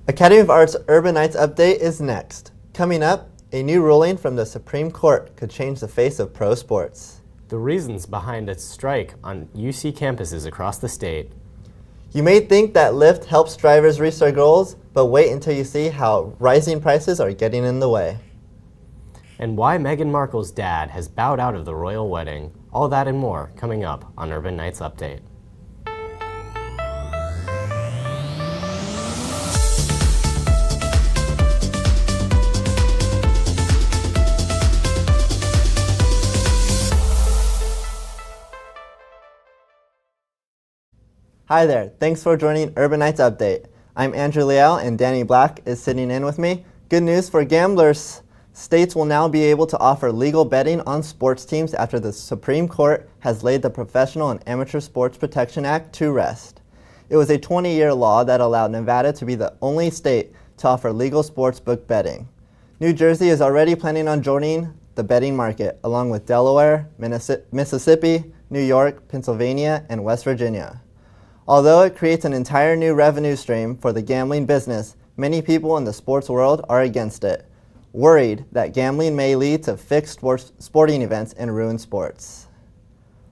Academy of Arts Urban Nights update is next. Coming up, a new ruling from the Supreme Court could change the face of pro sports. The reasons behind a strike on UC campuses across the state. You may think that Lyft helps drivers reach their goals, but wait until you see how rising prices are getting in the way. And why Meghan Markle's dad has bowed out of the royal wedding. All that and more coming up on Urban Nights Update. Hi there, thanks for joining Urban Nights Update. I'm Andrew Liao and Danny Black is sitting in with me. Good news for gamblers. States will now be able to offer legal betting on sports teams after the Supreme Court has laid the Professional and Amateur Sports Protection Act to rest. It was a 20-year law that allowed Nevada to be the only state to offer legal sportsbook betting. New Jersey is already planning on joining the betting market, along with Delaware, Mississippi, New York, Pennsylvania, and West Virginia. Although it creates an entire new revenue stream for the gambling business, many people in the sports world are against it, worried that gambling may lead to fixed sporting events and ruin sports.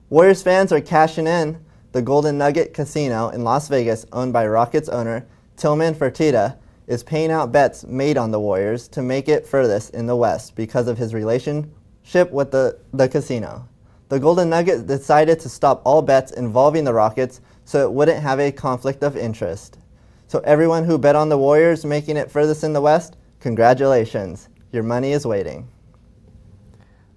Warriors fans are cashing in. The Golden Nugget Casino in Las Vegas, owned by Rockets owner Tillman Fertitta, is paying out bets made on the Warriors to make it furthest in the West because of his relationship with the casino. The Golden Nugget decided to stop all bets involving the Rockets so it wouldn't have a conflict of interest. So everyone who bet on the Warriors making it furthest in the West, congratulations. Your money is waiting.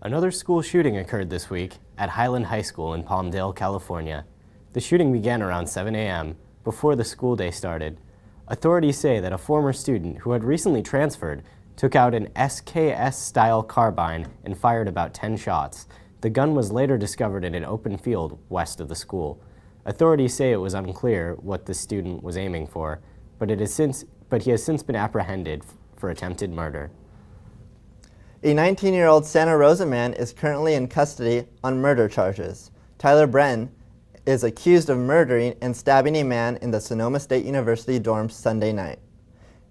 Another school shooting occurred this week at Highland High School in Palmdale, California. The shooting began around 7 a.m. before the school day started. Authorities say that a former student who had recently transferred took out an SKS-style carbine and fired about 10 shots. The gun was later discovered in an open field west of the school. Authorities say it was unclear what the student was aiming for, but he has since been apprehended for attempted murder. A 19-year-old Santa Rosa man is currently in custody on murder charges. Tyler Brennan is accused of murdering and stabbing a man in the Sonoma State University dorms Sunday night.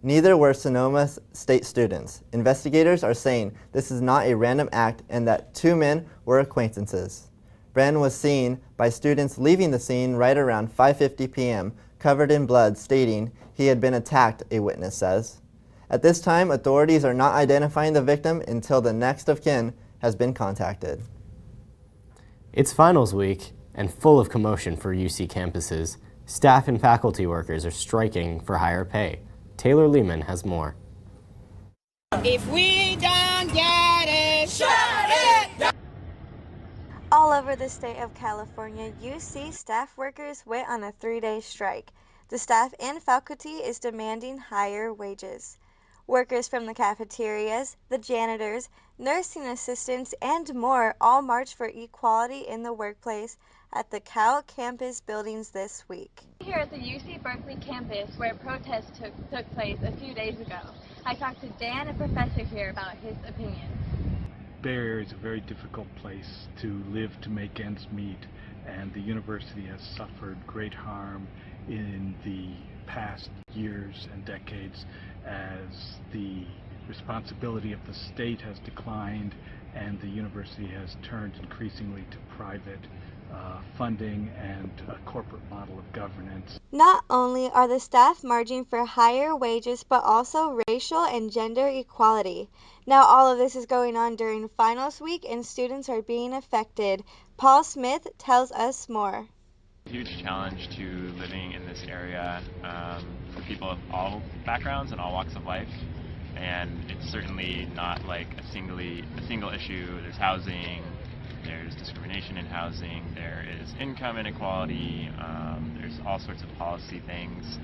Neither were Sonoma State students. Investigators are saying this is not a random act and that two men were acquaintances. Brennan was seen by students leaving the scene right around 5:50 p.m., covered in blood, stating he had been attacked, a witness says. At this time, authorities are not identifying the victim until the next of kin has been contacted. It's finals week and full of commotion for UC campuses. Staff and faculty workers are striking for higher pay. Taylor Lehman has more. If we don't get it, shut it! All over the state of California, UC staff workers went on a 3-day strike. The staff and faculty is demanding higher wages. Workers from the cafeterias, the janitors, nursing assistants, and more all marched for equality in the workplace at the Cal campus buildings this week. Here at the UC Berkeley campus where protests took place a few days ago, I talked to Dan, a professor here, about his opinion. Bay Area is a very difficult place to live to make ends meet, and the university has suffered great harm in the past years and decades as the responsibility of the state has declined and the university has turned increasingly to private funding and a corporate model of governance. Not only are the staff marching for higher wages, but also racial and gender equality. Now all of this is going on during finals week and students are being affected. Paul Smith tells us more. Huge challenge to living in this area for people of all backgrounds and all walks of life. And it's certainly not like a single issue. There's housing, there's discrimination in housing, there is income inequality, there's all sorts of policy things,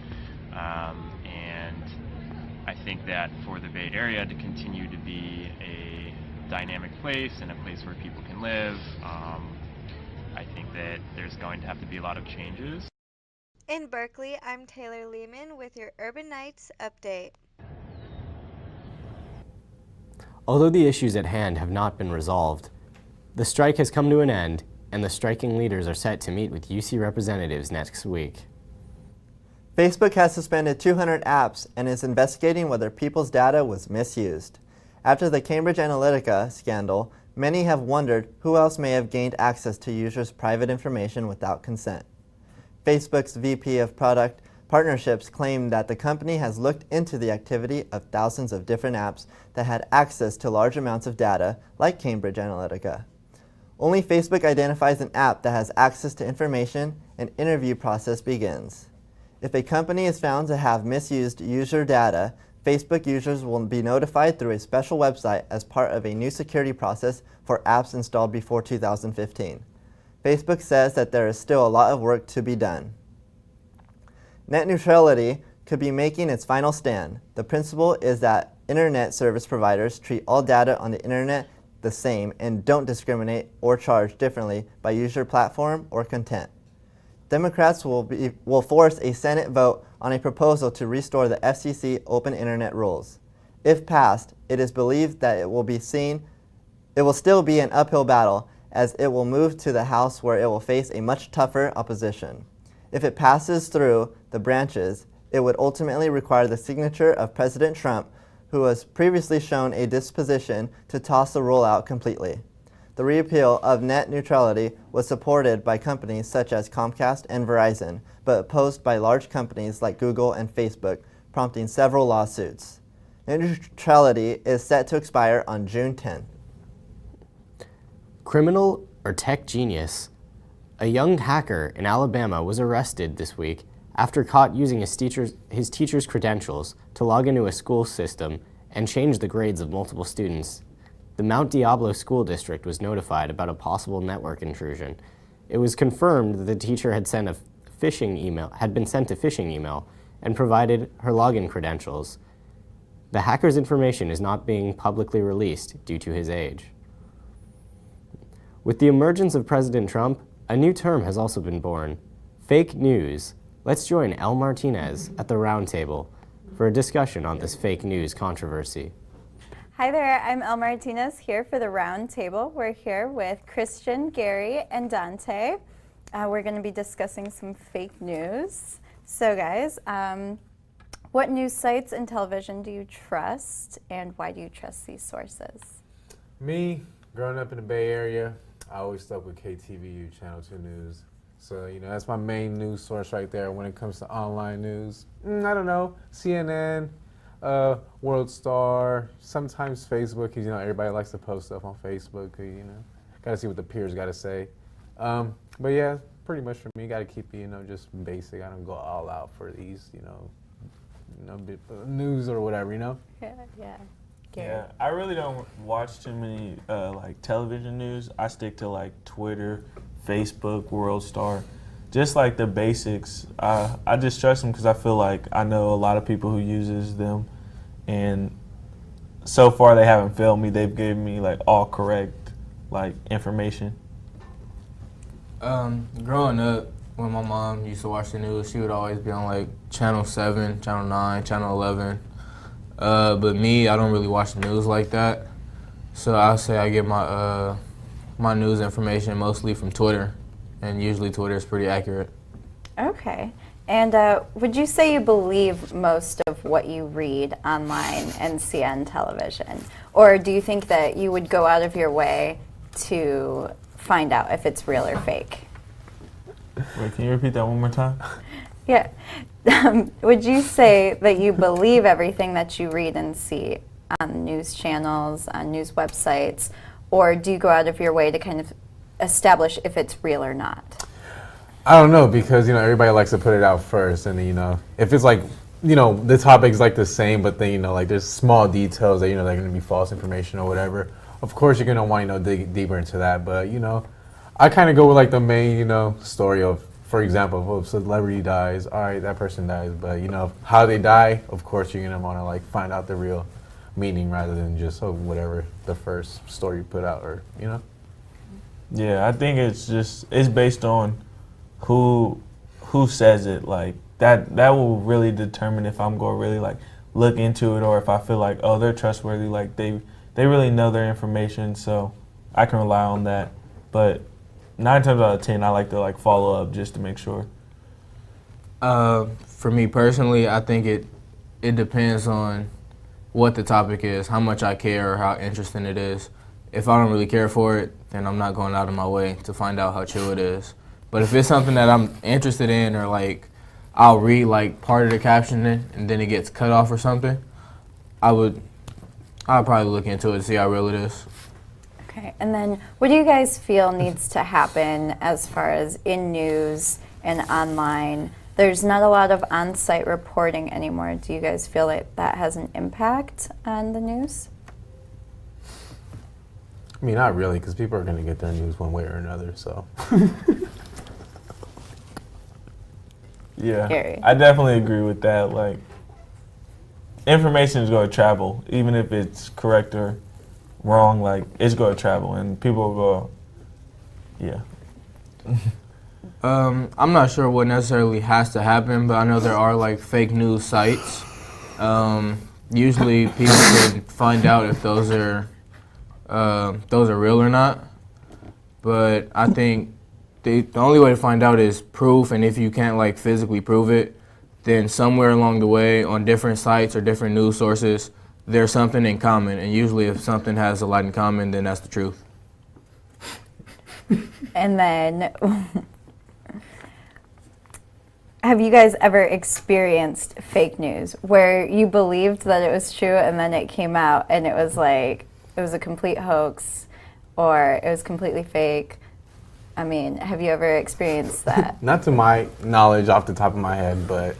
and I think that for the Bay Area to continue to be a dynamic place and a place where people can live, I think that there's going to have to be a lot of changes. In Berkeley, I'm Taylor Lehman with your Urban Nights update. Although the issues at hand have not been resolved, the strike has come to an end, and the striking leaders are set to meet with UC representatives next week. Facebook has suspended 200 apps and is investigating whether people's data was misused. After the Cambridge Analytica scandal, many have wondered who else may have gained access to users' private information without consent. Facebook's VP of Product Partnerships claimed that the company has looked into the activity of thousands of different apps that had access to large amounts of data, like Cambridge Analytica. Only Facebook identifies an app that has access to information, and interview process begins. If a company is found to have misused user data, Facebook users will be notified through a special website as part of a new security process for apps installed before 2015. Facebook says that there is still a lot of work to be done. Net neutrality could be making its final stand. The principle is that internet service providers treat all data on the internet the same and don't discriminate or charge differently by user platform or content. Democrats will force a Senate vote on a proposal to restore the FCC open internet rules. If passed, it is believed that it will still be an uphill battle, as it will move to the House, where it will face a much tougher opposition. If it passes through the branches, it would ultimately require the signature of President Trump, who has previously shown a disposition to toss the rule out completely. The repeal of net neutrality was supported by companies such as Comcast and Verizon, but opposed by large companies like Google and Facebook, prompting several lawsuits. Net neutrality is set to expire on June 10th. Criminal or tech genius? A young hacker in Alabama was arrested this week after caught using his teacher's credentials to log into a school system and change the grades of multiple students. The Mount Diablo School District was notified about a possible network intrusion. It was confirmed that the teacher had been sent a phishing email and provided her login credentials. The hacker's information is not being publicly released due to his age. With the emergence of President Trump, a new term has also been born: fake news. Let's join El Martinez at the round table for a discussion on this fake news controversy. Hi there, I'm El Martinez here for the round table. We're here with Christian, Gary, and Dante. We're going to be discussing some fake news. So guys, what news sites and television do you trust, and why do you trust these sources? Me, growing up in the Bay Area, I always stuck with KTVU, Channel 2 News. So, that's my main news source right there when it comes to online news. I don't know, CNN, World Star, sometimes Facebook, because, everybody likes to post stuff on Facebook, got to see what the peers got to say. But yeah, pretty much for me, got to keep it, just basic. I don't go all out for these, news or whatever, Yeah. Gary. Yeah, I really don't watch too many television news. I stick to Twitter, Facebook, World Star, just the basics. I just trust them because I feel like I know a lot of people who uses them, and so far they haven't failed me. They've given me all correct information. Growing up, when my mom used to watch the news, she would always be on Channel 7, Channel 9, Channel 11. But me, I don't really watch the news like that. So I'll say I get my my news information mostly from Twitter, and usually Twitter is pretty accurate. Okay. And would you say you believe most of what you read online and see on television? Or do you think that you would go out of your way to find out if it's real or fake? Wait, can you repeat that one more time? Yeah. Would you say that you believe everything that you read and see on news channels, on news websites, or do you go out of your way to kind of establish if it's real or not? I don't know, because, everybody likes to put it out first, and then, if it's the topic's the same, but then, there's small details that, they're going to be false information or whatever. Of course, you're going to want to, dig deeper into that, but, I kind of go with, the main, story of, for example, if a celebrity dies, all right, that person dies, but, how they die, of course, you're going to want to, find out the real meaning rather than just, whatever the first story you put out, or, Yeah, I think it's based on who says it. That will really determine if I'm going to really look into it, or if I feel oh, they're trustworthy, they really know their information, so I can rely on that. But 9 times out of 10, I like to follow up just to make sure. For me personally, I think it depends on what the topic is, how much I care or how interesting it is. If I don't really care for it, then I'm not going out of my way to find out how true it is. But if it's something that I'm interested in, or like I'll read like part of the captioning and then it gets cut off or something, I'll probably look into it to see how real it is. Okay, and then what do you guys feel needs to happen as far as in news and online? There's not a lot of on-site reporting anymore. Do you guys feel like that has an impact on the news? I mean, not really, because people are going to get their news one way or another, so. Yeah, Gary. I definitely agree with that. Like, information is going to travel, even if it's correct or wrong. Like, it's going to travel, and people will go, yeah. I'm not sure what necessarily has to happen, but I know there are like fake news sites. Usually people can find out if those are real or not. But I think the only way to find out is proof, and if you can't like physically prove it, then somewhere along the way on different sites or different news sources, there's something in common. And usually if something has a lot in common, then that's the truth. And then, have you guys ever experienced fake news where you believed that it was true and then it came out and it was like, it was a complete hoax or it was completely fake? I mean, have you ever experienced that? Not to my knowledge off the top of my head, but.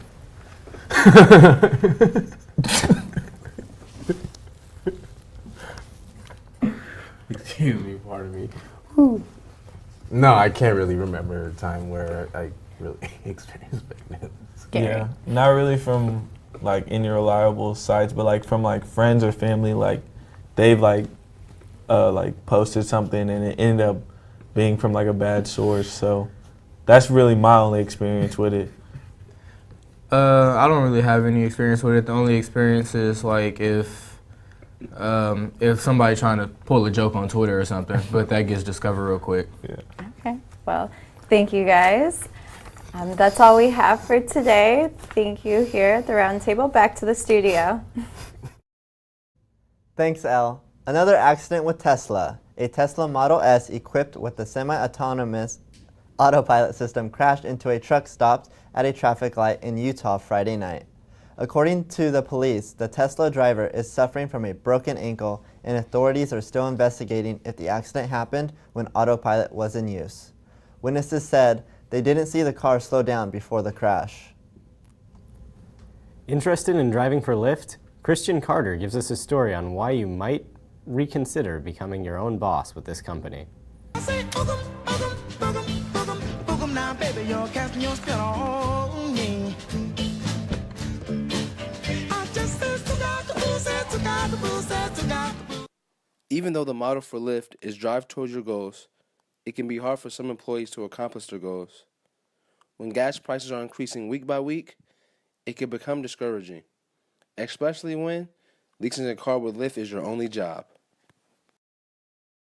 Excuse me, pardon me. Whew. No, I can't really remember a time where I really experienced fake news. Yeah, not really from like any reliable sites, but like from like friends or family. Like they've like posted something and it ended up being from like a bad source. So that's really my only experience with it. I don't really have any experience with it. The only experience is like if somebody trying to pull a joke on Twitter or something, but that gets discovered real quick. Yeah. Okay, well, thank you guys. That's all we have for today. Thank you here at the round table. Back to the studio. Thanks, Elle. Another accident with Tesla. A Tesla Model S equipped with the semi-autonomous autopilot system crashed into a truck stopped at a traffic light in Utah Friday night. According to the police, the Tesla driver is suffering from a broken ankle, and authorities are still investigating if the accident happened when autopilot was in use. Witnesses said they didn't see the car slow down before the crash. Interested in driving for Lyft? Christian Carter gives us a story on why you might reconsider becoming your own boss with this company. Even though the motto for Lyft is drive towards your goals, it can be hard for some employees to accomplish their goals. When gas prices are increasing week by week, it can become discouraging, especially when leasing a car with Lyft is your only job.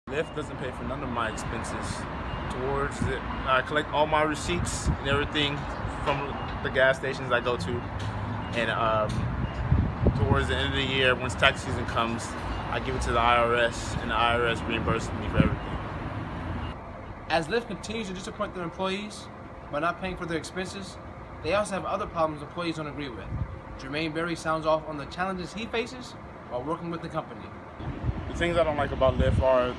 Lyft doesn't pay for none of my expenses towards it. I collect all my receipts and everything from the gas stations I go to. And towards the end of the year, once tax season comes, I give it to the IRS, and the IRS reimburses me for everything. As Lyft continues to disappoint their employees by not paying for their expenses, they also have other problems employees don't agree with. Jermaine Berry sounds off on the challenges he faces while working with the company. The things I don't like about Lyft are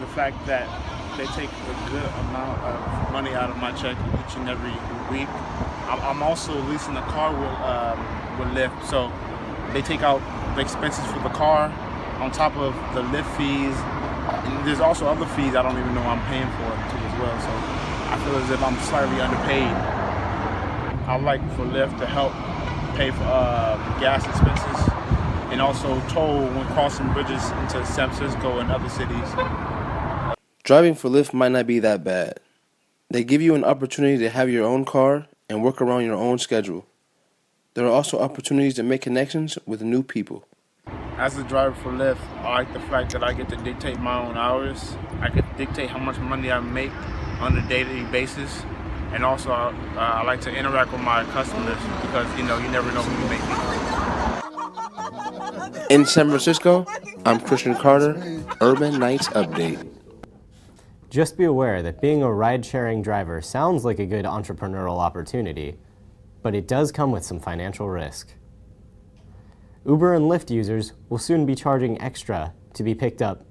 the fact that they take a good amount of money out of my check each and every week. I'm also leasing a car with Lyft, so they take out the expenses for the car on top of the Lyft fees. And there's also other fees I don't even know I'm paying for too as well, so I feel as if I'm slightly underpaid. I'd like for Lyft to help pay for gas expenses and also toll when crossing bridges into San Francisco and other cities. Driving for Lyft might not be that bad. They give you an opportunity to have your own car and work around your own schedule. There are also opportunities to make connections with new people. As a driver for Lyft, I like the fact that I get to dictate my own hours. I get to dictate how much money I make on a daily basis. And also, I like to interact with my customers because, you never know who you may meet. In San Francisco, I'm Christian Carter, Urban Nights Update. Just be aware that being a ride-sharing driver sounds like a good entrepreneurial opportunity, but it does come with some financial risk. Uber and Lyft users will soon be charging extra to be picked up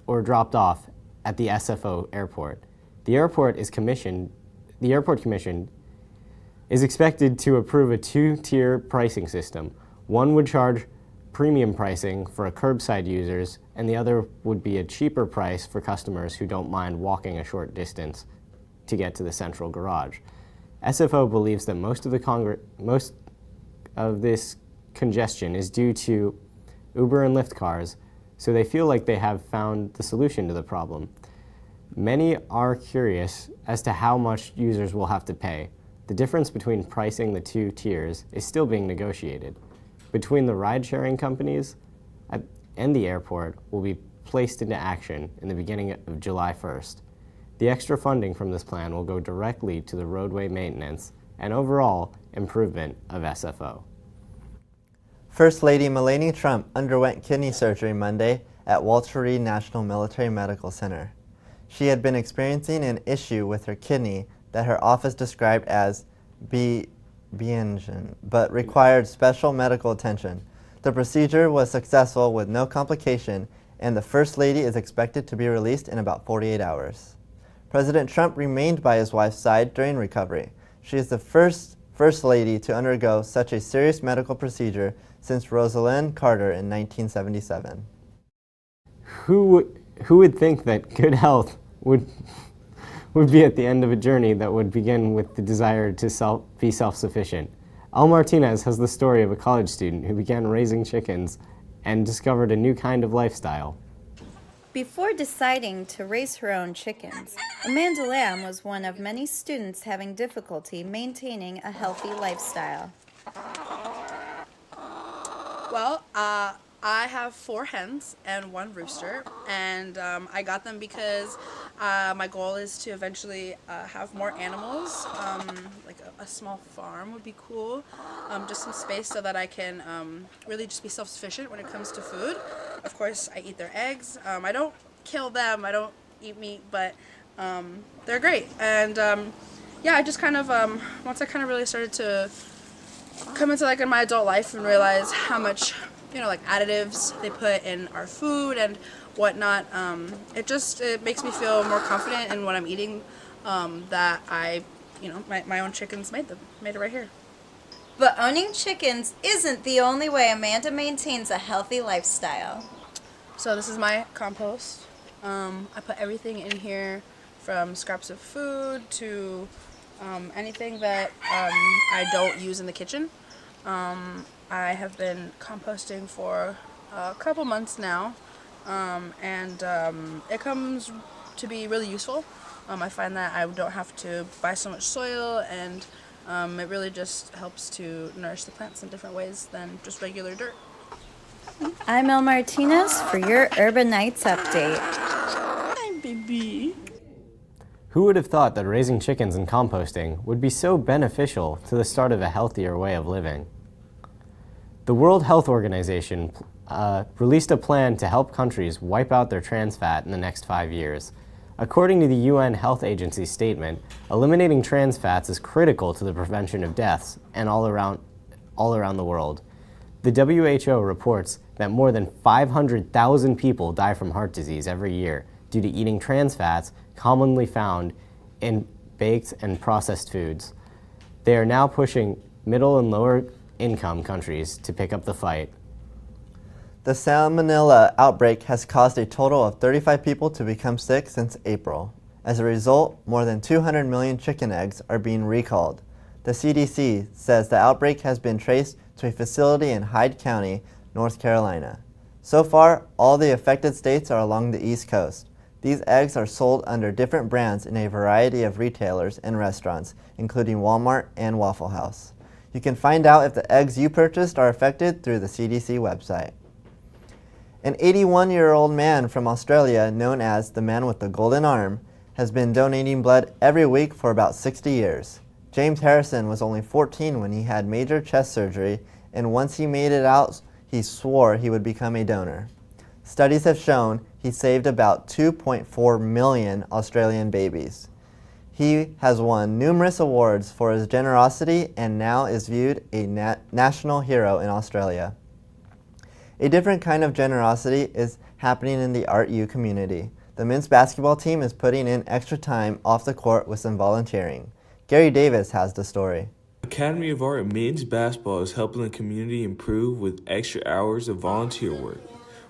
or dropped off at the SFO airport. The airport Commission is expected to approve a two-tier pricing system. One would charge premium pricing for curbside users, and the other would be a cheaper price for customers who don't mind walking a short distance to get to the central garage. SFO believes that most of this congestion is due to Uber and Lyft cars, so they feel like they have found the solution to the problem. Many are curious as to how much users will have to pay. The difference between pricing the two tiers is still being negotiated. Between the ride-sharing companies and the airport will be placed into action in the beginning of July 1st. The extra funding from this plan will go directly to the roadway maintenance and overall improvement of SFO. First Lady Melania Trump underwent kidney surgery Monday at Walter Reed National Military Medical Center. She had been experiencing an issue with her kidney that her office described as benign, but required special medical attention. The procedure was successful with no complication, and the First Lady is expected to be released in about 48 hours. President Trump remained by his wife's side during recovery. She is the first First Lady to undergo such a serious medical procedure since Rosalind Carter in 1977. Who would think that good health would be at the end of a journey that would begin with the desire to be self-sufficient? Al Martinez has the story of a college student who began raising chickens and discovered a new kind of lifestyle. Before deciding to raise her own chickens, Amanda Lamb was one of many students having difficulty maintaining a healthy lifestyle. Well, I have 4 hens and 1 rooster, and I got them because my goal is to eventually have more animals. Like a small farm would be cool, just some space so that I can really just be self-sufficient when it comes to food. Of course, I eat their eggs. I don't kill them, I don't eat meat, but they're great. And yeah, I just kind of, once I kind of really started to come into like in my adult life and realize how much like additives they put in our food and whatnot, it makes me feel more confident in what I'm eating, that my own chickens made it right here. But owning chickens isn't the only way Amanda maintains a healthy lifestyle. So this is my compost. I put everything in here from scraps of food to anything that I don't use in the kitchen. I have been composting for a couple months now, and it comes to be really useful. I find that I don't have to buy so much soil, and it really just helps to nourish the plants in different ways than just regular dirt. I'm El Martinez for your Urban Nights Update. Hi, baby. Who would have thought that raising chickens and composting would be so beneficial to the start of a healthier way of living? The World Health Organization released a plan to help countries wipe out their trans fat in the next 5 years. According to the UN Health Agency's statement, eliminating trans fats is critical to the prevention of deaths and all around the world. The WHO reports that more than 500,000 people die from heart disease every year due to eating trans fats commonly found in baked and processed foods. They are now pushing middle and lower income countries to pick up the fight. The Salmonella outbreak has caused a total of 35 people to become sick since April. As a result, more than 200 million chicken eggs are being recalled. The CDC says the outbreak has been traced to a facility in Hyde County, North Carolina. So far, all the affected states are along the East Coast. These eggs are sold under different brands in a variety of retailers and restaurants, including Walmart and Waffle House. You can find out if the eggs you purchased are affected through the CDC website. An 81-year-old man from Australia, known as the man with the golden arm, has been donating blood every week for about 60 years. James Harrison was only 14 when he had major chest surgery, and once he made it out, he swore he would become a donor. Studies have shown he saved about 2.4 million Australian babies. He has won numerous awards for his generosity and now is viewed a national hero in Australia. A different kind of generosity is happening in the Art U community. The men's basketball team is putting in extra time off the court with some volunteering. Gary Davis has the story. Academy of Art men's basketball is helping the community improve with extra hours of volunteer work.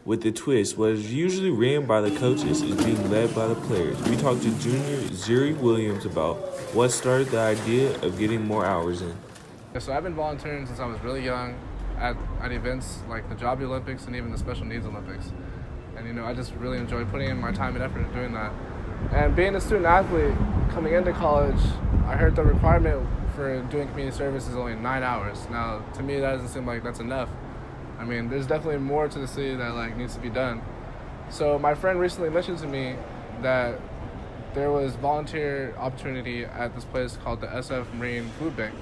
With the twist, what is usually ran by the coaches is being led by the players. We talked to junior Zuri Williams about what started the idea of getting more hours in. So I've been volunteering since I was really young at events like the Job Olympics and even the Special Needs Olympics. And I just really enjoy putting in my time and effort in doing that. And being a student athlete, coming into college, I heard the requirement for doing community service is only 9 hours. Now, to me, that doesn't seem like that's enough. I mean, there's definitely more to the city that needs to be done. So my friend recently mentioned to me that there was volunteer opportunity at this place called the SF Marine Food Bank.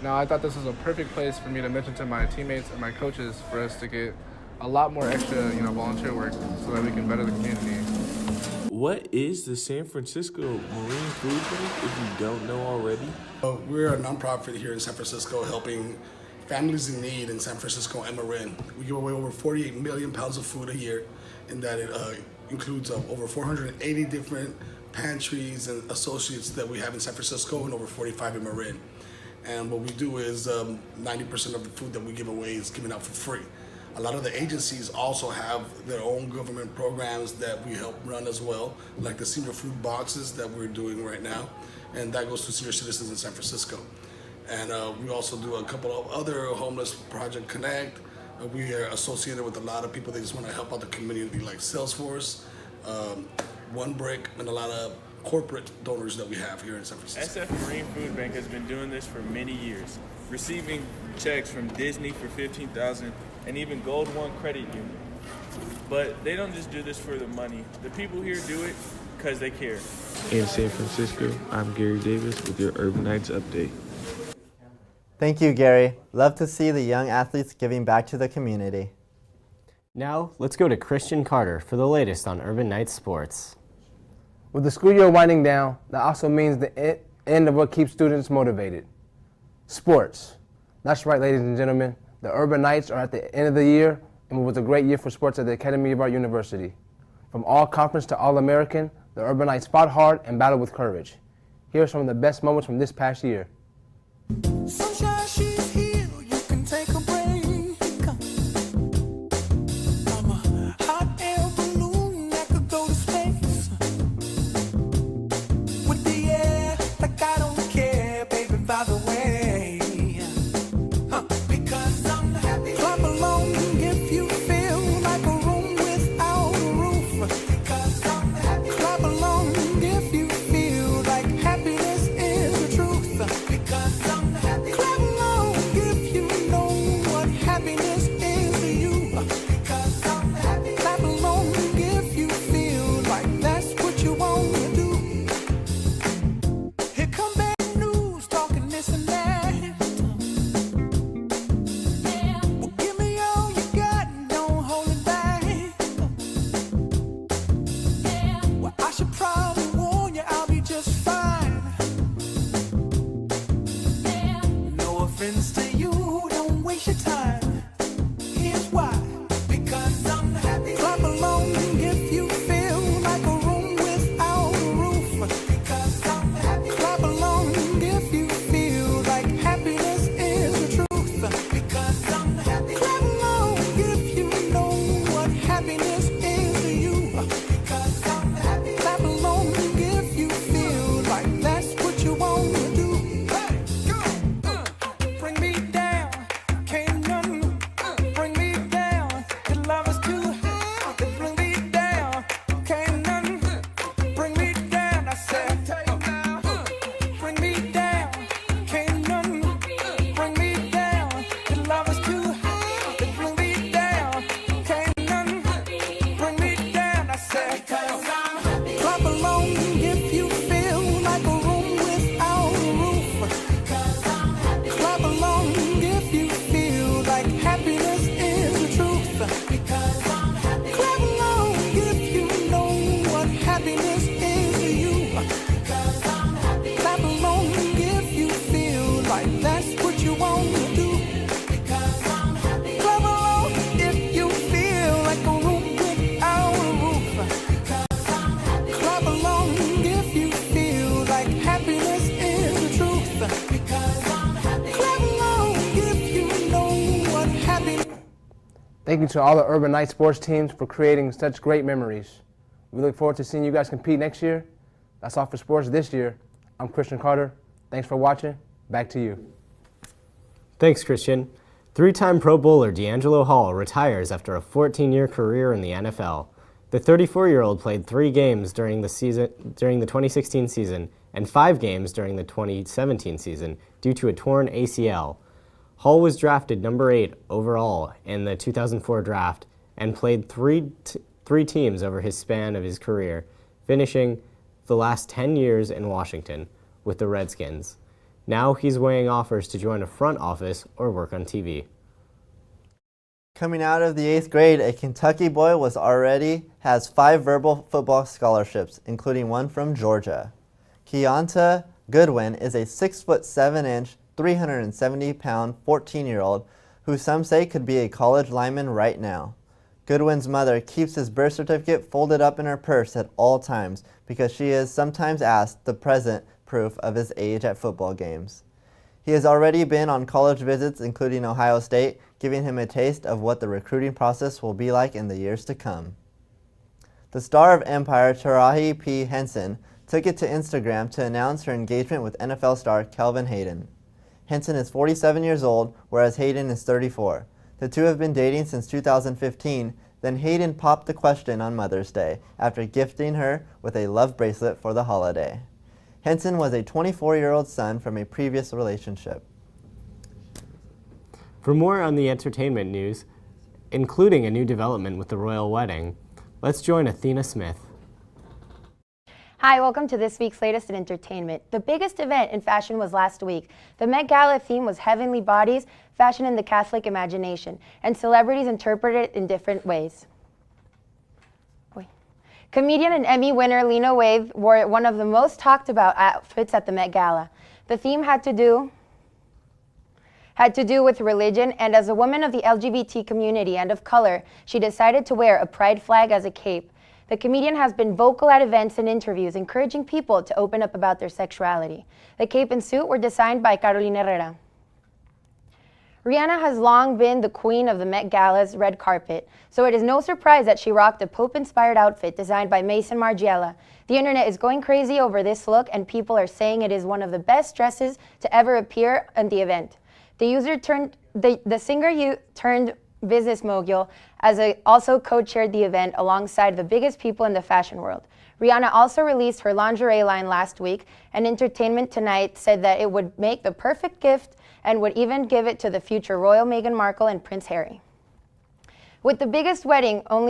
Now, I thought this was a perfect place for me to mention to my teammates and my coaches for us to get a lot more extra, volunteer work so that we can better the community. What is the San Francisco Marine Food Bank, if you don't know already? We're a nonprofit here in San Francisco helping families in need in San Francisco and Marin. We give away over 48 million pounds of food a year, and that it includes over 480 different pantries and associates that we have in San Francisco and over 45 in Marin. And what we do is 90% of the food that we give away is given out for free. A lot of the agencies also have their own government programs that we help run as well, like the senior food boxes that we're doing right now, and that goes to senior citizens in San Francisco. And we also do a couple of other homeless Project Connect. We are associated with a lot of people that just want to help out the community, like Salesforce, One Brick, and a lot of corporate donors that we have here in San Francisco. SF Marine Food Bank has been doing this for many years, receiving checks from Disney for $15,000 and even Gold One Credit Union. But they don't just do this for the money. The people here do it because they care. In San Francisco, I'm Gary Davis with your Urban Nights Update. Thank you, Gary. Love to see the young athletes giving back to the community. Now, let's go to Christian Carter for the latest on Urban Nights sports. With the school year winding down, that also means the end of what keeps students motivated. Sports. That's right, ladies and gentlemen. The Urban Nights are at the end of the year, and it was a great year for sports at the Academy of Art University. From All-Conference to All-American, the Urban Nights fought hard and battled with courage. Here are some of the best moments from this past year. Sunshine, she's here, you can take a break. I'm a hot air balloon that could go to space. With the air, like I don't care, baby, by the way. Because I'm happy. Clap along if you feel like a room without a roof. Because I'm happy. Clap along if you feel like happiness is the truth. right, that's what you want to do. Clap along if you feel like a room without a roof. Clap along if you feel like happiness is the truth. Clap along if you know what happiness. Thank you to all the Urban Knights sports teams for creating such great memories. We look forward to seeing you guys compete next year. That's all for sports this year. I'm Christian Carter. Thanks for watching. Back to you. Thanks, Christian. Three-time Pro Bowler DeAngelo Hall retires after a 14-year career in the NFL. The 34-year-old played 3 games during the 2016 season and 5 games during the 2017 season due to a torn ACL. Hall was drafted number 8 overall in the 2004 draft and played three teams over his span of his career, finishing the last 10 years in Washington with the Redskins. Now he's weighing offers to join a front office or work on TV. Coming out of the 8th grade, a Kentucky boy has 5 verbal football scholarships, including one from Georgia. Keonta Goodwin is a 6'7", 370-pound 14-year-old who some say could be a college lineman right now. Goodwin's mother keeps his birth certificate folded up in her purse at all times because she is sometimes asked the present proof of his age at football games. He has already been on college visits, including Ohio State, giving him a taste of what the recruiting process will be like in the years to come. The star of Empire, Taraji P. Henson, took it to Instagram to announce her engagement with NFL star Kelvin Hayden. Henson is 47 years old, whereas Hayden is 34. The two have been dating since 2015, then Hayden popped the question on Mother's Day after gifting her with a love bracelet for the holiday. Henson was a 24-year-old son from a previous relationship. For more on the entertainment news, including a new development with the royal wedding, let's join Athena Smith. Hi, welcome to this week's latest in entertainment. The biggest event in fashion was last week. The Met Gala theme was Heavenly Bodies, Fashion in the Catholic Imagination, and celebrities interpreted it in different ways. Comedian and Emmy winner Lena Waithe wore one of the most talked about outfits at the Met Gala. The theme had to do with religion, and as a woman of the LGBT community and of color, she decided to wear a pride flag as a cape. The comedian has been vocal at events and interviews, encouraging people to open up about their sexuality. The cape and suit were designed by Carolina Herrera. Rihanna has long been the queen of the Met Gala's red carpet, so it is no surprise that she rocked a Pope-inspired outfit designed by Mason Margiela. The internet is going crazy over this look, and people are saying it is one of the best dresses to ever appear at the event. The singer turned business mogul also co-chaired the event alongside the biggest people in the fashion world. Rihanna also released her lingerie line last week, and Entertainment Tonight said that it would make the perfect gift and would even give it to the future royal Meghan Markle and Prince Harry. With the biggest wedding of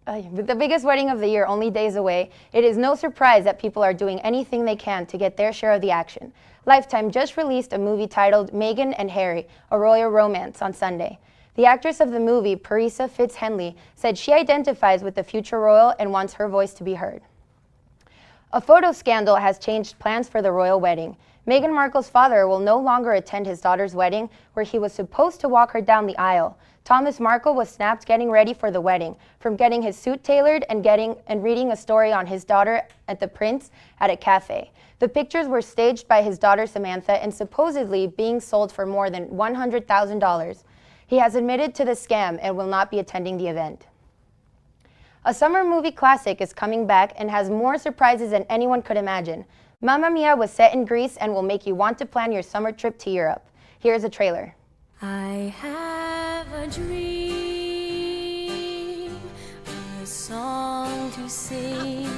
the year only days away, it is no surprise that people are doing anything they can to get their share of the action. Lifetime just released a movie titled Meghan and Harry, a royal romance on Sunday. The actress of the movie, Parisa Fitz-Henley, said she identifies with the future royal and wants her voice to be heard. A photo scandal has changed plans for the royal wedding. Meghan Markle's father will no longer attend his daughter's wedding, where he was supposed to walk her down the aisle. Thomas Markle was snapped getting ready for the wedding, from getting his suit tailored and reading a story on his daughter and the prince at a cafe. The pictures were staged by his daughter Samantha and supposedly being sold for more than $100,000. He has admitted to the scam and will not be attending the event. A summer movie classic is coming back and has more surprises than anyone could imagine. Mamma Mia was set in Greece and will make you want to plan your summer trip to Europe. Here's a trailer. I have a dream, a song to sing.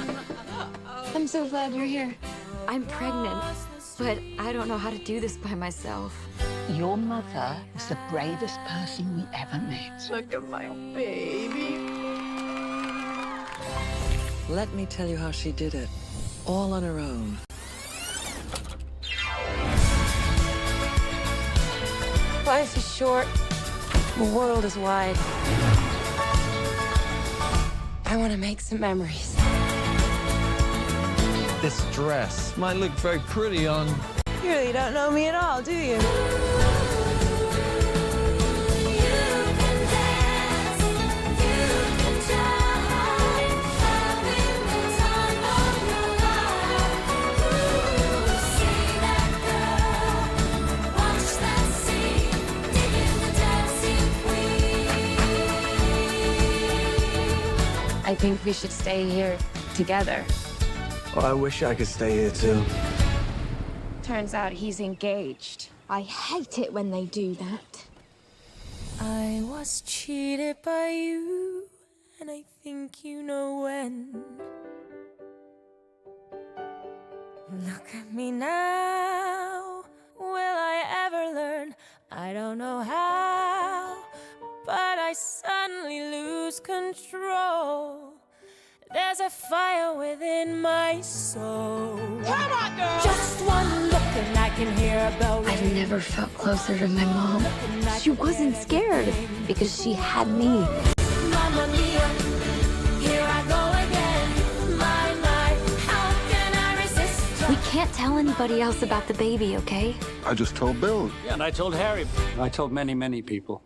I'm so glad you're here. I'm pregnant, but I don't know how to do this by myself. Your mother is the bravest person we ever met. Look at my baby. Let me tell you how she did it, all on her own. Life is short, the world is wide. I want to make some memories. This dress might look very pretty on You really don't know me at all, do you? I think we should stay here together. Well, I wish I could stay here too. Turns out he's engaged. I hate it when they do that. I was cheated by you, and I think you know when. Look at me now. Will I ever learn? I don't know how, but I suddenly lose control. There's a fire within my soul. Come on, girl! Just one look and I can hear a bell ring. I've never felt closer to my mom. She wasn't scared because she had me. Mamma mia, here I go again. My, how can I resist? We can't tell anybody else about the baby, okay? I just told Bill. Yeah, and I told Harry. I told many, many people.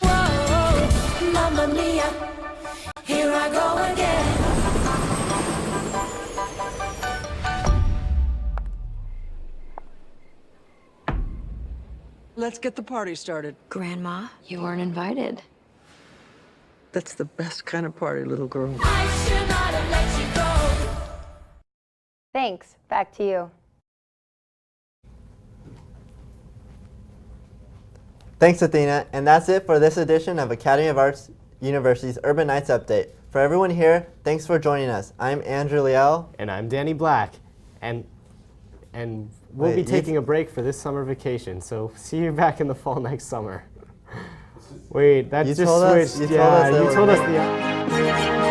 Whoa, mamma mia, here I go again. Let's get the party started. Grandma, you weren't invited. That's the best kind of party, little girl. I should not have let you go. Thanks. Back to you. Thanks, Athena. And that's it for this edition of Academy of Arts University's Urban Nights Update. For everyone here, thanks for joining us. I'm Andrew Liel. And I'm Danny Black. And we'll be taking a break for this summer vacation, so see you back in the fall next summer. Wait, that just switched. You told us the